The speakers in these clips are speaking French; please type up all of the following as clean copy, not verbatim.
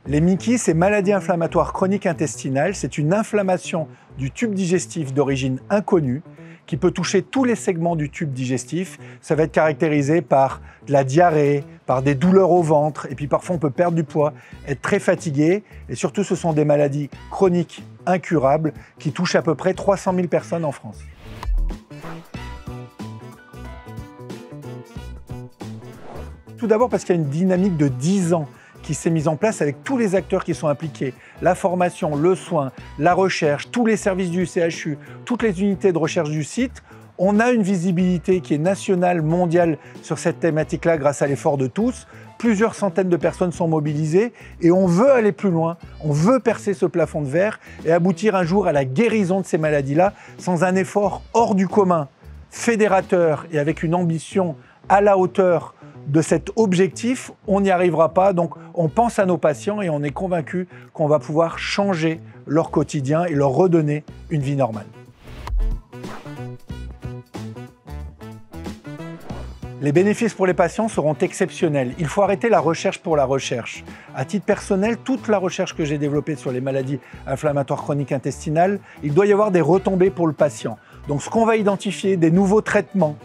Les MICI, c'est maladie inflammatoire chronique intestinale. C'est une inflammation du tube digestif d'origine inconnue qui peut toucher tous les segments du tube digestif. Ça va être caractérisé par de la diarrhée, par des douleurs au ventre, et puis parfois on peut perdre du poids, être très fatigué. Et surtout, ce sont des maladies chroniques incurables qui touchent à peu près 300 000 personnes en France. Tout d'abord parce qu'il y a une dynamique de 10 ans qui s'est mise en place avec tous les acteurs qui sont impliqués. La formation, le soin, la recherche, tous les services du CHU, toutes les unités de recherche du site. On a une visibilité qui est nationale, mondiale sur cette thématique-là grâce à l'effort de tous. Plusieurs centaines de personnes sont mobilisées et on veut aller plus loin. On veut percer ce plafond de verre et aboutir un jour à la guérison de ces maladies-là sans un effort hors du commun, fédérateur et avec une ambition à la hauteur de cet objectif, on n'y arrivera pas. Donc on pense à nos patients et on est convaincu qu'on va pouvoir changer leur quotidien et leur redonner une vie normale. Les bénéfices pour les patients seront exceptionnels. Il faut arrêter la recherche pour la recherche. À titre personnel, toute la recherche que j'ai développée sur les maladies inflammatoires chroniques intestinales, il doit y avoir des retombées pour le patient. Donc ce qu'on va identifier, des nouveaux traitements,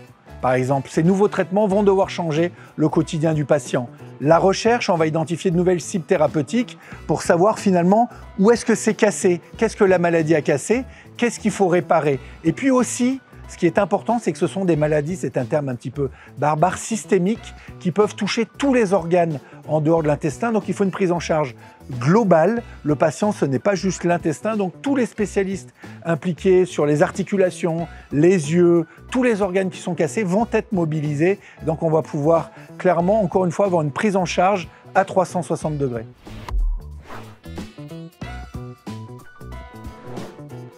par exemple, ces nouveaux traitements vont devoir changer le quotidien du patient. La recherche, on va identifier de nouvelles cibles thérapeutiques pour savoir finalement où est-ce que c'est cassé, qu'est-ce que la maladie a cassé, qu'est-ce qu'il faut réparer. Et puis aussi, ce qui est important, c'est que ce sont des maladies, c'est un terme un petit peu barbare, systémiques, qui peuvent toucher tous les organes en dehors de l'intestin. Donc il faut une prise en charge globale. Le patient, ce n'est pas juste l'intestin. Donc tous les spécialistes impliqués sur les articulations, les yeux, tous les organes qui sont cassés vont être mobilisés. Donc on va pouvoir clairement, encore une fois, avoir une prise en charge à 360 degrés.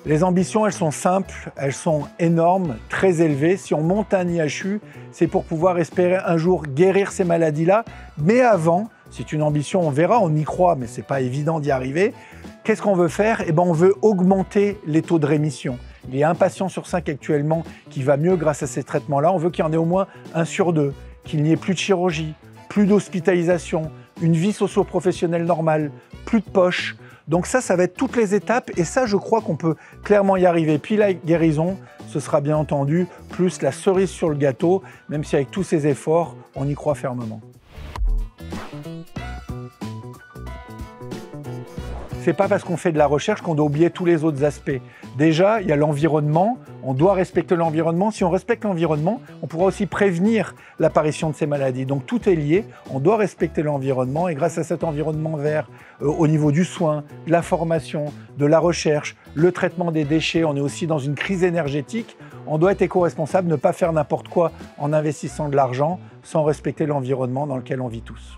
Les ambitions, elles sont simples, elles sont énormes, très élevées. Si on monte un IHU, c'est pour pouvoir espérer un jour guérir ces maladies-là. Mais avant, c'est une ambition, on verra, on y croit, mais ce n'est pas évident d'y arriver. Qu'est-ce qu'on veut faire? Eh bien, on veut augmenter les taux de rémission. Il y a un patient sur 5 actuellement qui va mieux grâce à ces traitements-là. On veut qu'il y en ait au moins 1 sur 2, qu'il n'y ait plus de chirurgie, plus d'hospitalisation, une vie socio-professionnelle normale, plus de poche. Donc ça va être toutes les étapes et ça, je crois qu'on peut clairement y arriver. Puis la guérison, ce sera bien entendu plus la cerise sur le gâteau, même si avec tous ces efforts, on y croit fermement. C'est pas parce qu'on fait de la recherche qu'on doit oublier tous les autres aspects. Déjà, il y a l'environnement, on doit respecter l'environnement. Si on respecte l'environnement, on pourra aussi prévenir l'apparition de ces maladies. Donc tout est lié, on doit respecter l'environnement et grâce à cet environnement vert, au niveau du soin, de la formation, de la recherche, le traitement des déchets, on est aussi dans une crise énergétique. On doit être éco-responsable, ne pas faire n'importe quoi en investissant de l'argent sans respecter l'environnement dans lequel on vit tous.